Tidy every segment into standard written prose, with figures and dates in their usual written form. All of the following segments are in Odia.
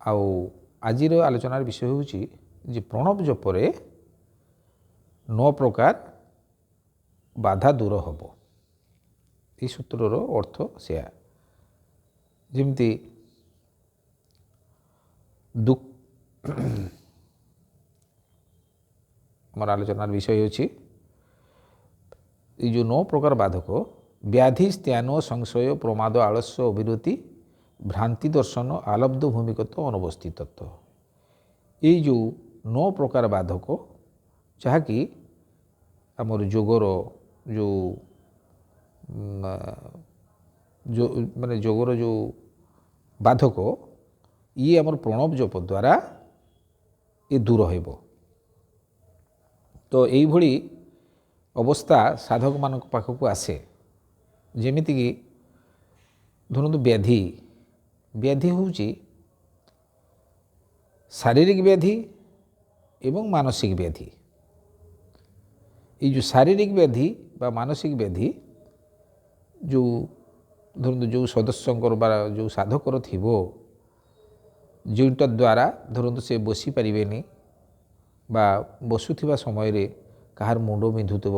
ଆଉ ଆଜିର ଆଲୋଚନାର ବିଷୟ ହେଉଛି ଯେ ପ୍ରଣବ ଜପରେ 9 ପ୍ରକାର ବାଧା ଦୂର ହେବ। ଏହି ସୂତ୍ରର ଅର୍ଥ ସେୟା। ଯେମିତି ଆମର ଆଲୋଚନାର ବିଷୟ ହେଉଛି এই যে 9 প্রকার বাধক ব্যাধি স্থান সংশয় প্রমাদ আলস্য অবিরতি ভ্রান্তি দর্শন আলব্ধ ভূমিগত অনুবস্থিতত্ব। এই যে 9 প্রকার বাধক ଯାହାକି ଆମର ଯୋଗର ମାନେ ଯୋଗର ଯେଉଁ ବାଧକ ଇଏ ଆମର ପ୍ରଣବ ଜପ ଦ୍ୱାରା ଏ ଦୂର ହେବ। ତ ଏଇଭଳି ଅବସ୍ଥା ସାଧକମାନଙ୍କ ପାଖକୁ ଆସେ। ଯେମିତିକି ଧରନ୍ତୁ ବ୍ୟାଧି ହେଉଛି ଶାରୀରିକ ବ୍ୟାଧି ଏବଂ ମାନସିକ ବ୍ୟାଧି। এই ଯେଉଁ ଶାରୀରିକ ବ୍ୟାଧି ବା ମାନସିକ ବ୍ୟାଧି ଯେଉଁ ଧରନ୍ତୁ ଯେଉଁ ସଦସ୍ୟଙ୍କର ବା ଯେଉଁ ସାଧକର ଥିବ, ଯେଉଁଟା ଦ୍ୱାରା ଧରନ୍ତୁ ସେ ବସିପାରିବେନି ବା ବସୁଥିବା ସମୟରେ କାହାର ମୁଣ୍ଡ ବିନ୍ଧୁଥିବ,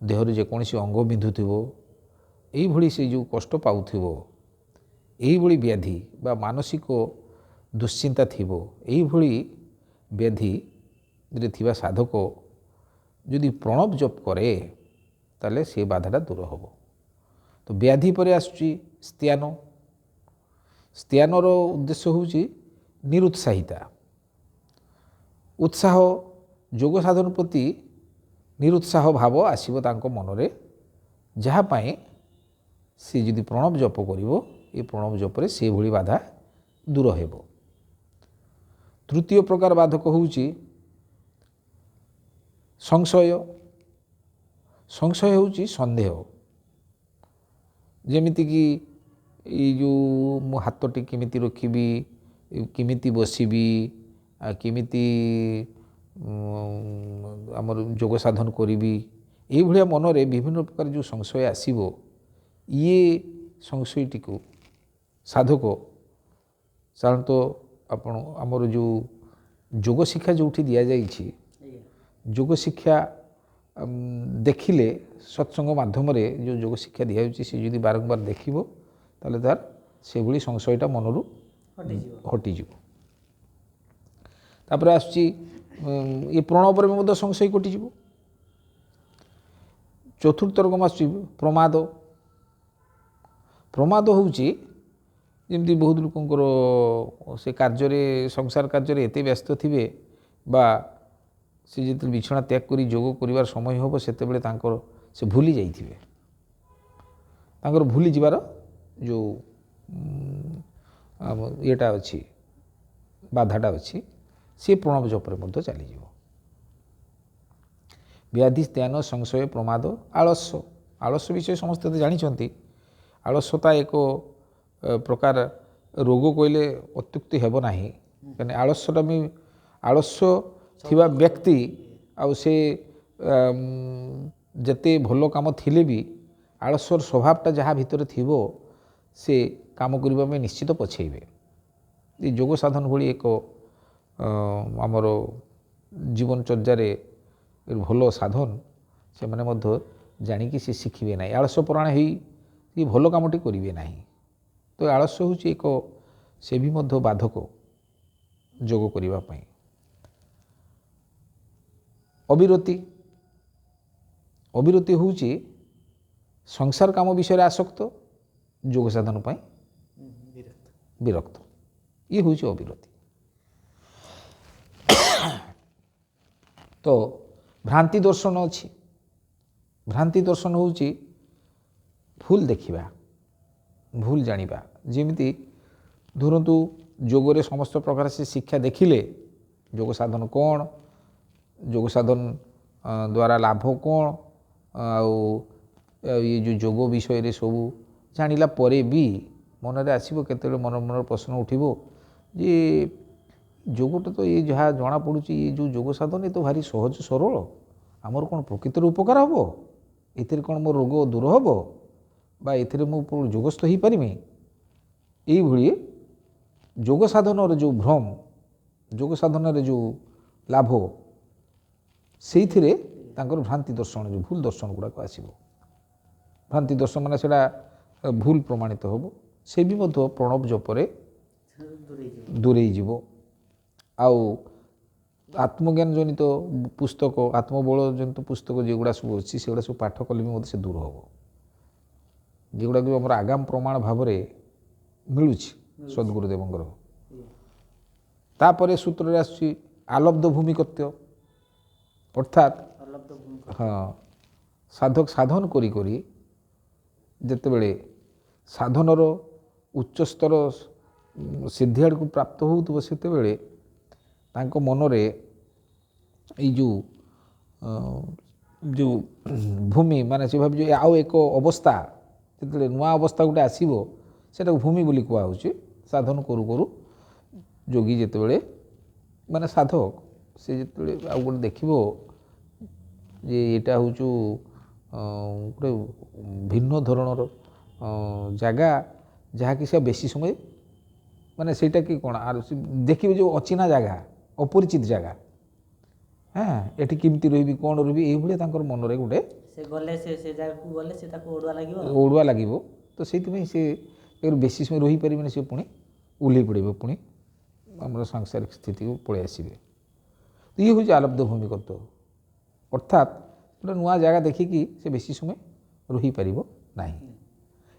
ଦେହରେ ଯେକୌଣସି ଅଙ୍ଗ ବିନ୍ଧୁଥିବ, ଏଇଭଳି ସେ ଯେଉଁ କଷ୍ଟ ପାଉଥିବ, ଏଇଭଳି ବ୍ୟାଧି ବା ମାନସିକ ଦୁଶ୍ଚିନ୍ତା ଥିବ, ଏଇଭଳି ବ୍ୟାଧିରେ ଥିବା ସାଧକ ଯଦି ପ୍ରଣବ ଜପ କରେ ତାହେଲେ ସେ ବାଧାଟା ଦୂର ହେବ। ତ ବ୍ୟାଧି ପରେ ଆସୁଛି ସ୍ଥାନ। ସ୍ଥାନର ଉଦ୍ଦେଶ୍ୟ ହେଉଛି ନିରୁତ୍ସାହିତା, ଉତ୍ସାହ, ଯୋଗ ସାଧନ ପ୍ରତି ନିରୁତ୍ସାହ ଭାବ ଆସିବ ତାଙ୍କ ମନରେ, ଯାହା ପାଇଁ ସେ ଯଦି ପ୍ରଣବ ଜପ କରିବ, ଏ ପ୍ରଣବ ଜପରେ ସେଭଳି ବାଧା ଦୂର ହେବ। ତୃତୀୟ ପ୍ରକାର ବାଧକ ହେଉଛି ସଂଶୟ। ସଂଶୟ ହେଉଛି ସନ୍ଦେହ। ଯେମିତିକି ଏଇ ଯେଉଁ ମୁଁ ହାତଟି କେମିତି ରଖିବି, କେମିତି ବସିବି, କେମିତି ଆମର ଯୋଗ ସାଧନ କରିବି, ଏଇଭଳିଆ ମନରେ ବିଭିନ୍ନ ପ୍ରକାର ଯେଉଁ ସଂଶୟ ଆସିବ, ଇଏ ସଂଶୟଟିକୁ ସାଧକ ସାଧାରଣତଃ ଆମର ଯେଉଁ ଯୋଗ ଶିକ୍ଷା ଯେଉଁଠି ଦିଆଯାଇଛି, ଯୋଗ ଶିକ୍ଷା ଦେଖିଲେ ସତ୍ସଙ୍ଗ ମାଧ୍ୟମରେ ଯେଉଁ ଯୋଗ ଶିକ୍ଷା ଦିଆଯାଉଛି, ସେ ଯଦି ବାରମ୍ବାର ଦେଖିବ ତାହେଲେ ତାର ସେଭଳି ସଂଶୟଟା ମନରୁ ହଟିଯିବ। ତାପରେ ଆସୁଛି ଏ ପ୍ରଣବରେ ମଧ୍ୟ ସଂଶୟ କଟିଯିବ। ଚତୁର୍ଥ ରକମ ଆସୁଛି ପ୍ରମାଦ। ପ୍ରମାଦ ହେଉଛି ଯେମିତି ବହୁତ ଲୋକଙ୍କର ସେ କାର୍ଯ୍ୟରେ, ସଂସାର କାର୍ଯ୍ୟରେ ଏତେ ବ୍ୟସ୍ତ ଥିବେ ବା ସେ ଯେତେବେଳେ ବିଛଣା ତ୍ୟାଗ କରି ଯୋଗ କରିବାର ସମୟ ହେବ, ସେତେବେଳେ ତାଙ୍କର ସେ ଭୁଲି ଯାଇଥିବେ। ତାଙ୍କର ଭୁଲି ଯିବାର ଯେଉଁ ଇଏଟା ଅଛି, ବାଧାଟା ଅଛି, ସେ ପ୍ରଣବ ଜପରେ ମଧ୍ୟ ଚାଲିଯିବ। ବ୍ୟାଧି ସ୍ଥାନ ସଂଶୟ ପ୍ରମାଦ ଆଳସ୍ୟ। ଆଳସ୍ୟ ବିଷୟ ସମସ୍ତେ ତ ଜାଣିଛନ୍ତି। ଆଳସ୍ୟତା ଏକ ପ୍ରକାର ରୋଗ କହିଲେ ଅତ୍ୟୁକ୍ତି ହେବ ନାହିଁ। କାହିଁକି ଆଳସ୍ୟଟା ବି ଆଳସ୍ୟ ଥିବା ବ୍ୟକ୍ତି ଆଉ ସେ ଯେତେ ଭଲ କାମ ଥିଲେ ବି ଆଳସ୍ୟର ସ୍ୱଭାବଟା ଯାହା ଭିତରେ ଥିବ, ସେ କାମ କରିବା ପାଇଁ ନିଶ୍ଚିତ ପଛେଇବେ। ଏ ଯୋଗ ସାଧନ ଭଳି ଏକ ଆମର ଜୀବନଚର୍ଯ୍ୟାରେ ଭଲ ସାଧନ ସେମାନେ ମଧ୍ୟ ଜାଣିକି ସେ ଶିଖିବେ ନାହିଁ। ଆଳସ୍ୟପରାୟଣ ହେଇ ଭଲ କାମଟି କରିବେ ନାହିଁ। ତ ଆଳସ୍ୟ ହେଉଛି ଏକ ସେ ବି ମଧ୍ୟ ବାଧକ ଯୋଗ କରିବା ପାଇଁ। ଅବିରତି। ଅବିରତି ହେଉଛି ସଂସାର କାମ ବିଷୟରେ ଆସକ୍ତ, ଯୋଗ ସାଧନ ପାଇଁ ବିରକ୍ତ। ଇଏ ହେଉଛି ଅବିରତି। ତ ଭ୍ରାନ୍ତି ଦର୍ଶନ ଅଛି। ଭ୍ରାନ୍ତି ଦର୍ଶନ ହେଉଛି ଭୁଲ ଦେଖିବା, ଭୁଲ ଜାଣିବା। ଯେମିତି ଧରନ୍ତୁ ଯୋଗରେ ସମସ୍ତ ପ୍ରକାର ସେ ଶିକ୍ଷା ଦେଖିଲେ, ଯୋଗ ସାଧନ କ'ଣ, ଯୋଗ ସାଧନ ଦ୍ୱାରା ଲାଭ କ'ଣ, ଆଉ ଇଏ ଯେଉଁ ଯୋଗ ବିଷୟରେ ସବୁ ଜାଣିଲା ପରେ ବି ମନରେ ଆସିବ କେତେବେଳେ ମନର ପ୍ରଶ୍ନ ଉଠିବ ଯେ ଯୋଗଟା ତ ଇଏ ଯାହା ଜଣାପଡ଼ୁଛି, ଇଏ ଯେଉଁ ଯୋଗ ସାଧନ ଏ ତ ଭାରି ସହଜ ସରଳ, ଆମର କ'ଣ ପ୍ରକୃତରେ ଉପକାର ହେବ, ଏଥିରେ କ'ଣ ମୋ ରୋଗ ଦୂର ହେବ ବା ଏଥିରେ ମୁଁ ଯୋଗସ୍ଥ ହୋଇପାରିବି। ଏଇଭଳି ଯୋଗ ସାଧନର ଯେଉଁ ଭ୍ରମ, ଯୋଗ ସାଧନରେ ଯେଉଁ ଲାଭ, ସେଇଥିରେ ତାଙ୍କର ଭ୍ରାନ୍ତି ଦର୍ଶନ, ଯେଉଁ ଭୁଲ ଦର୍ଶନ ଗୁଡ଼ାକ ଆସିବ। ଭ୍ରାନ୍ତି ଦର୍ଶନ ମାନେ ସେଇଟା ଭୁଲ ପ୍ରମାଣିତ ହେବ। ସେ ବି ମଧ୍ୟ ପ୍ରଣବ ଜପରେ ଦୂରେଇ ଯିବ। ଆଉ ଆତ୍ମଜ୍ଞାନ ଜନିତ ପୁସ୍ତକ, ଆତ୍ମବଳ ଜନିତ ପୁସ୍ତକ ଯେଗୁଡ଼ା ସବୁ ଅଛି, ସେଗୁଡ଼ା ସବୁ ପାଠ କଲେ ବି ମଧ୍ୟ ସେ ଦୂର ହେବ। ଯେଗୁଡ଼ାକ ଆମର ଆଗାମ ପ୍ରମାଣ ଭାବରେ ମିଳୁଛି ସଦ୍ଗୁରୁଦେବଙ୍କର। ତାପରେ ସୂତ୍ରରେ ଆସୁଛି ଆଲବ୍ଧ ଭୂମିକତ୍ୟ, ଅର୍ଥାତ୍ ହଁ, ସାଧକ ସାଧନ କରି କରି ଯେତେବେଳେ ସାଧନର ଉଚ୍ଚସ୍ତର ସିଦ୍ଧି ଆଡ଼କୁ ପ୍ରାପ୍ତ ହେଉଥିବ, ସେତେବେଳେ ତାଙ୍କ ମନରେ ଏଇ ଯେଉଁ ଭୂମି, ମାନେ ସେ ଭାବିଛି ଆଉ ଏକ ଅବସ୍ଥା, ଯେତେବେଳେ ନୂଆ ଅବସ୍ଥା ଗୋଟେ ଆସିବ, ସେଟାକୁ ଭୂମି ବୋଲି କୁହାହେଉଛି। ସାଧନ କରୁ କରୁ ଯୋଗୀ ଯେତେବେଳେ, ମାନେ ସାଧକ, ସେ ଯେତେବେଳେ ଆଉ ଗୋଟେ ଦେଖିବ ଯେ ଏଇଟା ହେଉଛି ଗୋଟେ ଭିନ୍ନ ଧରଣର ଜାଗା, ଯାହାକି ସେ ବେଶୀ ସମୟ, ମାନେ ସେଇଟା କି କ'ଣ, ଆଉ ଦେଖିବେ ଯେଉଁ ଅଚିହ୍ନା ଜାଗା, ଅପରିଚିତ ଜାଗା, ହଁ, ଏଠି କେମିତି ରହିବି, କ'ଣ ରହିବି, ଏଇଭଳିଆ ତାଙ୍କର ମନରେ ଗୋଟେ ସେ ଜାଗାକୁ ଗଲେ ସେ ତାକୁ ଅଡ଼ୁଆ ଲାଗିବ। ତ ସେଇଥିପାଇଁ ସେ ବେଶୀ ସମୟ ରହିପାରିବେନି, ସେ ପୁଣି ଓହ୍ଲେଇ ପଡ଼ିବ, ପୁଣି ଆମର ସାଂସାରିକ ସ୍ଥିତିକୁ ପଳେଇ ଆସିବେ। ତ ଇଏ ହେଉଛି ଆଲବ୍ଧ ଭୂମିକତ୍ୱ, ଅର୍ଥାତ୍ ଗୋଟେ ନୂଆ ଜାଗା ଦେଖିକି ସେ ବେଶୀ ସମୟ ରହିପାରିବ ନାହିଁ।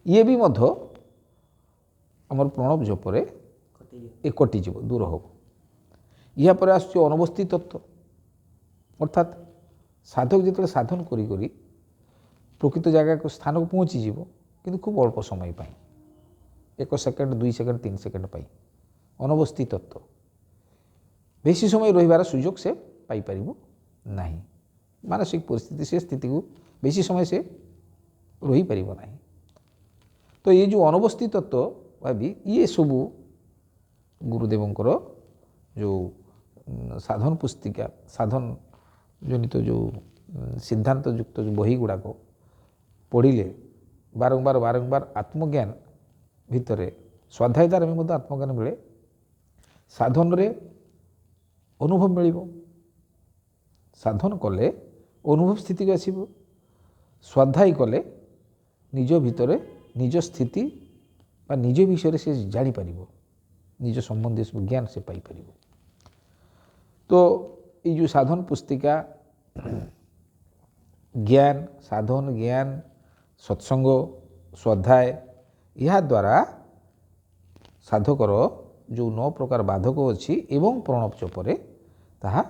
ଇଏ ବି ମଧ୍ୟ ଆମର ପ୍ରଣବ ଜପରେ କଟିଯିବ, ଦୂର ହେବ। ଏହା ପରେ ଆସୁଛି ଅନବସ୍ଥିତ ତତ୍ତ୍ୱ, ଅର୍ଥାତ୍ ସାଧକ ଯେତେବେଳେ ସାଧନ କରି କରି ପ୍ରକୃତ ଜାଗାକୁ ସ୍ଥାନକୁ ପହଞ୍ଚିଯିବ, କିନ୍ତୁ ଖୁବ୍ ଅଳ୍ପ ସମୟ ପାଇଁ, 1 ସେକେଣ୍ଡ 2 ସେକେଣ୍ଡ 3 ସେକେଣ୍ଡ ପାଇଁ, ଅନବସ୍ଥିତ ତତ୍ତ୍ୱ, ବେଶୀ ସମୟ ରହିବାର ସୁଯୋଗ ସେ ପାଇପାରିବ ନାହିଁ। ମାନସିକ ପରିସ୍ଥିତି, ସେ ସ୍ଥିତିକୁ ବେଶୀ ସମୟ ସେ ରହିପାରିବ ନାହିଁ। ତ ଏଇ ଯେଉଁ ଅନବସ୍ଥିତ ତତ୍ତ୍ୱ ଭାବି, ଇଏ ସବୁ ଗୁରୁଦେବଙ୍କର ଯେଉଁ ସାଧନ ପୁସ୍ତିକା, ସାଧନ ଜନିତ ଯେଉଁ ସିଦ୍ଧାନ୍ତ ଯୁକ୍ତ ଯେଉଁ ବହି ଗୁଡ଼ାକ ପଢ଼ିଲେ, ବାରମ୍ବାର ବାରମ୍ବାର ଆତ୍ମଜ୍ଞାନ ଭିତରେ, ସ୍ୱାଧ୍ୟାୟ ଦ୍ୱାରା ବି ମଧ୍ୟ ଆତ୍ମଜ୍ଞାନ ମିଳେ, ସାଧନରେ ଅନୁଭବ ମିଳିବ, ସାଧନ କଲେ ଅନୁଭବ ସ୍ଥିତିକୁ ଆସିବ, ସ୍ୱାଧ୍ୟାୟ କଲେ ନିଜ ଭିତରେ ନିଜ ସ୍ଥିତି ବା ନିଜ ବିଷୟରେ ସେ ଜାଣିପାରିବ, ନିଜ ସମ୍ବନ୍ଧୀୟ ସବୁ ଜ୍ଞାନ ସେ ପାଇପାରିବ। ତ ଏଇ ଯେଉଁ ସାଧନ ପୁସ୍ତିକା, ଜ୍ଞାନ, ସାଧନ, ଜ୍ଞାନ, ସତ୍ସଙ୍ଗ, ସ୍ୱାଧ୍ୟାୟ, ଏହାଦ୍ୱାରା ସାଧକର ଯେଉଁ 9 ପ୍ରକାର ବାଧକ ଅଛି ଏବଂ ପ୍ରଣବ ଜପରେ ତାହା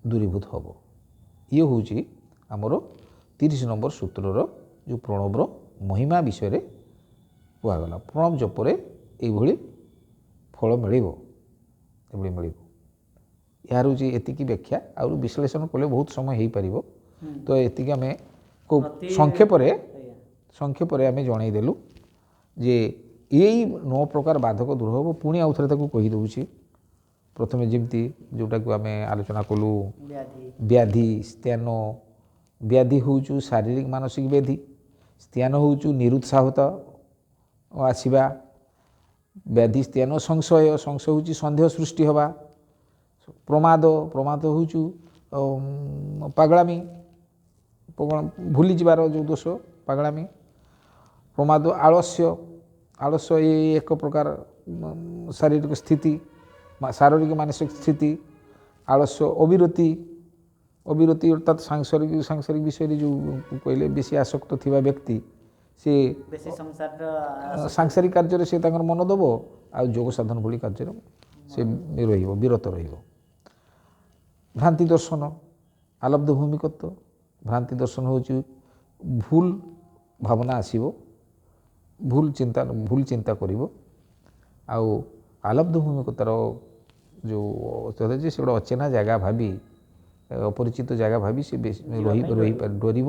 ଦୂରୀଭୂତ ହେବ। ଇଏ ହେଉଛି ଆମର 30 ନମ୍ବର ସୂତ୍ରର ଯେଉଁ ପ୍ରଣବର ମହିମା ବିଷୟରେ କୁହାଗଲା। ପ୍ରଣବ ଜପରେ ଏଇଭଳି ଫଳ ମିଳିବ, ଏଭଳି ମିଳିବ। ଏହାର ହେଉଛି ଏତିକି ବ୍ୟାଖ୍ୟା। ଆଉ ବିଶ୍ଳେଷଣ କଲେ ବହୁତ ସମୟ ହେଇପାରିବ, ତ ଏତିକି ଆମେ ଖୁବ୍ ସଂକ୍ଷେପରେ ଆମେ ଜଣାଇଦେଲୁ ଯେ ଏଇ 9 ପ୍ରକାର ବାଧକ ଦୂର ହେବ। ପୁଣି ଆଉ ଥରେ ତାକୁ କହିଦେଉଛି। ପ୍ରଥମେ ଯେମିତି ଯେଉଁଟାକୁ ଆମେ ଆଲୋଚନା କଲୁ, ବ୍ୟାଧି, ସ୍ଥାନ। ବ୍ୟାଧି ହେଉଛୁ ଶାରୀରିକ ମାନସିକ ବ୍ୟାଧି, ସ୍ଥାନ ହେଉଛୁ ନିରୁତ୍ସାହତା ଆସିବା, ବ୍ୟାଧି ସ୍ଥାନ ସଂଶୟ, ସଂଶୟ ହେଉଛି ସନ୍ଦେହ ସୃଷ୍ଟି ହେବା, ପ୍ରମାଦ, ପ୍ରମାଦ ହେଉଛୁ ପାଗଳାମୀ, ଭୁଲିଯିବାର ଯେଉଁ ଦୋଷ, ପାଗଳାମୀ, ପ୍ରମାଦ, ଆଳସ୍ୟ, ଆଳସ୍ୟ ଏଇ ଏକ ପ୍ରକାର ଶାରୀରିକ ସ୍ଥିତି, ଶାରୀରିକ ମାନସିକ ସ୍ଥିତି, ଆଳସ୍ୟ, ଅବିରତି, ଅବିରତି ଅର୍ଥାତ୍ ସାଂସାରିକ ବିଷୟରେ ଯେଉଁ କହିଲେ ବେଶୀ ଆସକ୍ତ ଥିବା ବ୍ୟକ୍ତି, ସେ ସାଂସାରିକ କାର୍ଯ୍ୟରେ ସେ ତାଙ୍କର ମନ ଦେବ, ଆଉ ଯୋଗ ସାଧନ ଭଳି କାର୍ଯ୍ୟରେ ସେ ରହିବ, ବିରତ ରହିବ। ଭ୍ରାନ୍ତି ଦର୍ଶନ, ଆଲବ୍ଧ ଭୂମିକତ୍ୱ। ଭ୍ରାନ୍ତି ଦର୍ଶନ ହେଉଛି ଭୁଲ ଭାବନା ଆସିବ, ଭୁଲ ଚିନ୍ତା କରିବ। ଆଉ ଆଲବ୍ଧ ଭୂମିକତାର ଯେଉଁ ଅଛି, ସେ ଗୋଟେ ଅଚେନା ଜାଗା ଭାବି, ଅପରିଚିତ ଜାଗା ଭାବି ସେ ଡରିବ।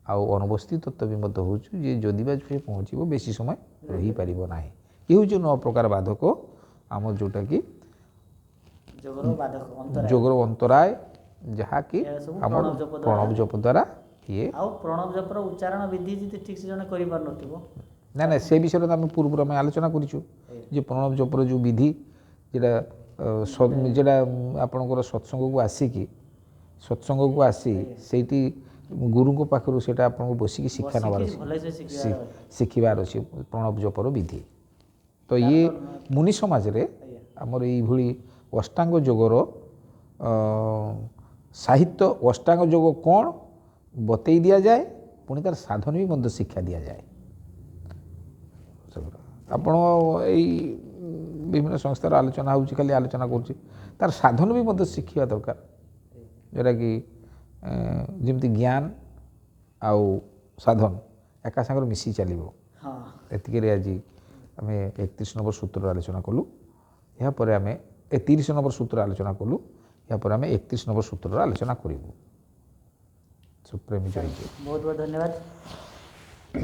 ଆଉ ଅନବସ୍ଥିତ ତତ୍ତ୍ୱ ବି ମଧ୍ୟ ହେଉଛି ଯେ ଯଦି ବା ସେ ପହଞ୍ଚିବ, ବେଶୀ ସମୟ ରହିପାରିବ ନାହିଁ। ଏ ହେଉଛି 9 ପ୍ରକାର ବାଧକ ଆମର, ଯେଉଁଟାକି ଯୋଗର ଅନ୍ତରାୟ, ଯାହାକି ଆମର ପ୍ରଣବ ଜପ ଦ୍ୱାରା ଇଏ। ଆଉ ପ୍ରଣବ ଜପର ଉଚ୍ଚାରଣ ବିଧି ଯଦି ଠିକ୍ ସେ ଜଣେ କରିପାରୁନଥିବ, ନା ନା ସେ ବିଷୟରେ ତ ଆମେ ପୂର୍ବରୁ ଆମେ ଆଲୋଚନା କରିଛୁ ଯେ ପ୍ରଣବ ଜପର ଯେଉଁ ବିଧି ଯେଟା ଯେଟା ଆପଣଙ୍କର ସତ୍ସଙ୍ଗକୁ ଆସି ସେଇଠି ଗୁରୁଙ୍କ ପାଖରୁ ସେଇଟା ଆପଣଙ୍କୁ ବସିକି ଶିକ୍ଷା ନେବାର ଅଛି ଭଲସେ ଶିଖିବାର ଅଛି। ଶିଖିବାର ଅଛି ପ୍ରଣବ ଜପର ବିଧି। ତ ଇଏ ମୁନି ସମାଜରେ ଆମର ଏଇଭଳି ଅଷ୍ଟାଙ୍ଗ ଯୋଗର ସାହିତ୍ୟ ଅଷ୍ଟାଙ୍ଗ ଯୋଗ କ'ଣ ବତେଇ ଦିଆଯାଏ, ପୁଣି ତାର ସାଧନ ବି ମଧ୍ୟ ଶିକ୍ଷା ଦିଆଯାଏ। ଆପଣ ଏଇ ବିଭିନ୍ନ ସଂସ୍ଥାର ଆଲୋଚନା ହେଉଛି, ଖାଲି ଆଲୋଚନା କରୁଛି, ତାର ସାଧନ ବି ମଧ୍ୟ ଶିଖିବା ଦରକାର, ଯେଉଁଟାକି ଯେମିତି ଜ୍ଞାନ ଆଉ ସାଧନ ଏକା ସାଙ୍ଗରେ ମିଶି ଚାଲିବ। ହଁ ଏତିକିରେ ଆଜି ଆମେ 31 ନମ୍ବର ସୂତ୍ରର ଆଲୋଚନା କଲୁ। ଏହାପରେ ଆମେ 30 ନମ୍ବର ସୂତ୍ର ଆଲୋଚନା କଲୁ। ଏହାପରେ ଆମେ 31 ନମ୍ବର ସୂତ୍ରର ଆଲୋଚନା କରିବୁ। ସୁପ୍ରେମୀ ଜୟ ଜୟ। ବହୁତ ବହୁତ ଧନ୍ୟବାଦ।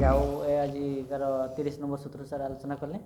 ଯାଉ ଏ ଆଜିକାର 30 ନମ୍ବର ସୂତ୍ର ସାର୍ ଆଲୋଚନା କଲେ।